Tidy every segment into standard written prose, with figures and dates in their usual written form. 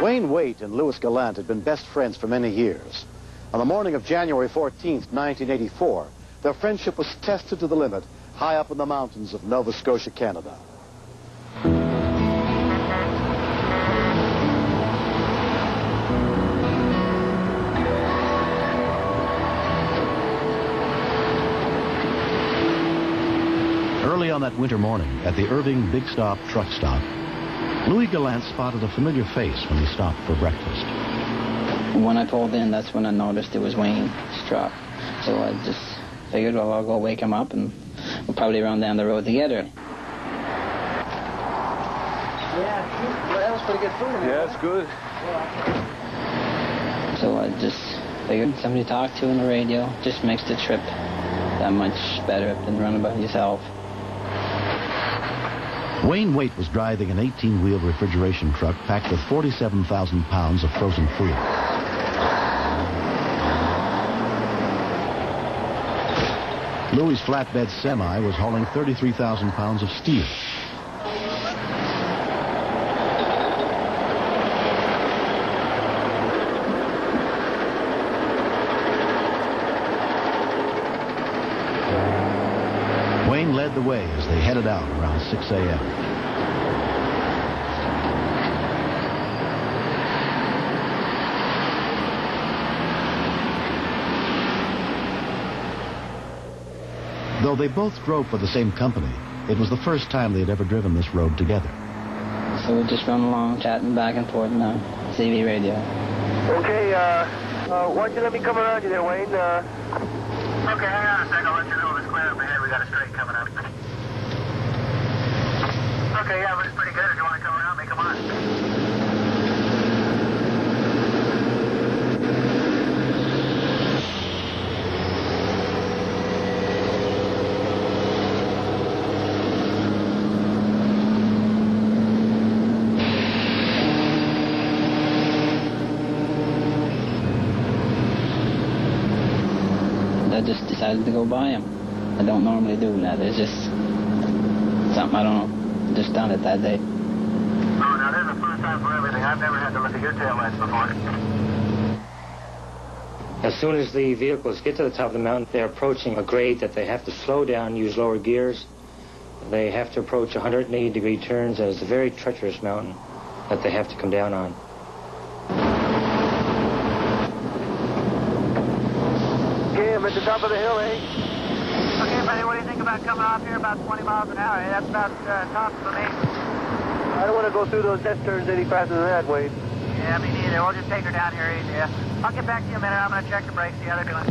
Wayne Waite and Louis Gallant had been best friends for many years. On the morning of January 14th, 1984, their friendship was tested to the limit high up in the mountains of Nova Scotia, Canada. Early on that winter morning, at the Irving Big Stop truck stop, Louis Gallant spotted a familiar face when he stopped for breakfast. When I pulled in, that's when I noticed it was Wayne's truck. So I just figured, well, I'll go wake him up and we'll probably run down the road together. Yeah, well, that was pretty good food. Yeah, it's good. So I just figured somebody to talk to on the radio just makes the trip that much better than running by yourself. Wayne Waite was driving an 18-wheel refrigeration truck packed with 47,000 pounds of frozen food. Louis' flatbed semi was hauling 33,000 pounds of steel. Wayne led the way as they headed out around 6 a.m. Though they both drove for the same company, it was the first time they had ever driven this road together. So we just run along, chatting back and forth on CB radio. Okay, why don't you let me come around you there, Wayne? Okay, hang on a second. I'll let you know if it's clear up ahead. We got a straight coming up. Okay, yeah, looks pretty good. If you want to come around, make them on. I just decided to go by him. I don't normally do that. It's just something I don't know. Just done it that day. Oh, now there's a first time for everything. I've never had to look at your tail lights before. As soon as the vehicles get to the top of the mountain, they're approaching a grade that they have to slow down, use lower gears. They have to approach 180-degree turns, and it's a very treacherous mountain that they have to come down on. Okay, I'm at the top of the hill, eh? Okay, buddy, what do you think about coming off here about 20 miles an hour? That's about top for me. I don't want to go through those test turns any faster than that, Wayne. Yeah, me neither. We'll just take her down here easy, yeah? I'll get back to you in a minute. I'm going to check the brakes, see how they're doing.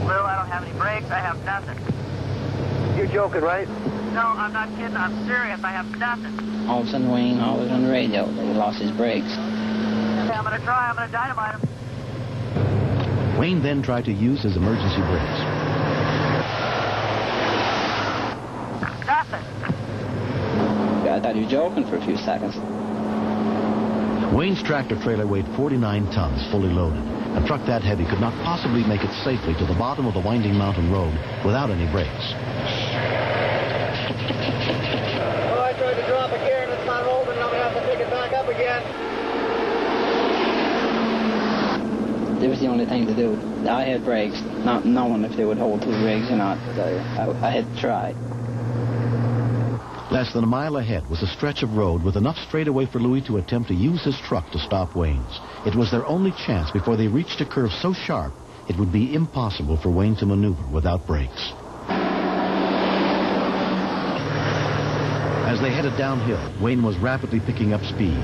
Lou, I don't have any brakes. I have nothing. You're joking, right? No, I'm not kidding. I'm serious. I have nothing. All of a sudden, Wayne always on the radio. He lost his brakes. Okay, I'm going to try. I'm going to dynamite him. Wayne then tried to use his emergency brakes. Nothing. I thought you were joking for a few seconds. Wayne's tractor trailer weighed 49 tons, fully loaded. A truck that heavy could not possibly make it safely to the bottom of the winding mountain road without any brakes. Oh, I tried to drop a gear and it's not holding, and I'm going to have to pick it back up again. It was the only thing to do. I had brakes, not knowing if they would hold 2 rigs or not. I had tried. Less than a mile ahead was a stretch of road with enough straightaway for Louis to attempt to use his truck to stop Wayne's. It was their only chance before they reached a curve so sharp it would be impossible for Wayne to maneuver without brakes. As they headed downhill, Wayne was rapidly picking up speed.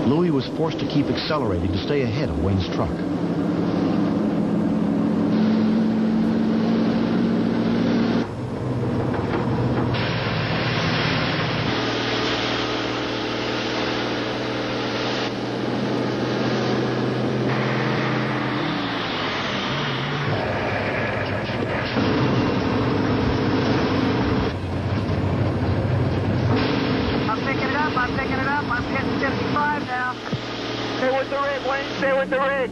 Louis was forced to keep accelerating to stay ahead of Wayne's truck. Stay with the rig, Wayne. Stay with the rig.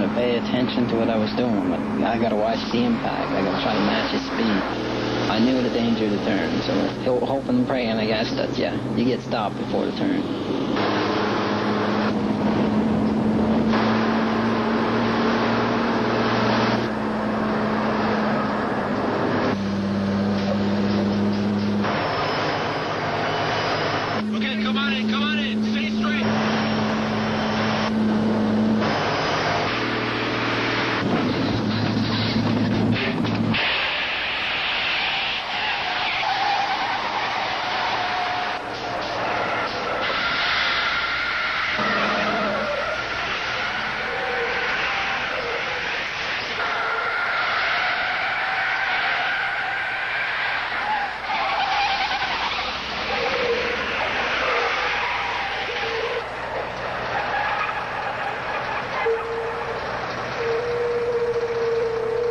trying to pay attention to what I was doing. But I got to watch the impact. I got to try to match his speed. I knew the danger of the turn, so hoping and praying, I guess, that, yeah, you get stopped before the turn. Okay, come on in, stay straight.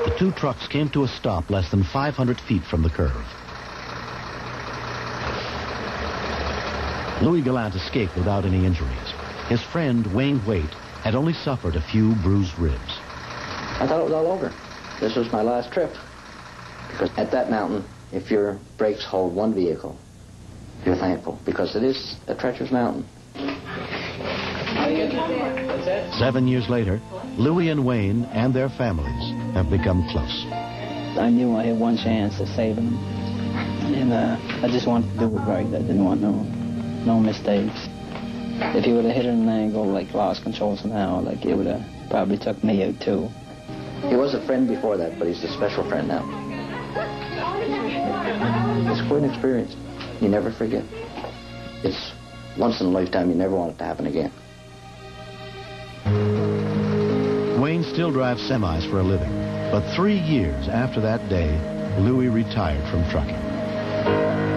The two trucks came to a stop less than 500 feet from the curve. Louis Gallant escaped without any injuries. His friend, Wayne Waite, had only suffered a few bruised ribs. I thought it was all over. This was my last trip. Because at that mountain, if your brakes hold one vehicle, you're thankful, because it is a treacherous mountain. 7 years later, Louis and Wayne and their families have become close. I knew I had one chance of saving him. And I just wanted to do it right. I didn't want no mistakes. If he would have hit it in an angle, like lost control somehow, like it would have probably took me out too. He was a friend before that, but he's a special friend now. It's quite an experience. You never forget. It's once in a lifetime. You never want it to happen again. Wayne still drives semis for a living, but 3 years after that day, Louis retired from trucking.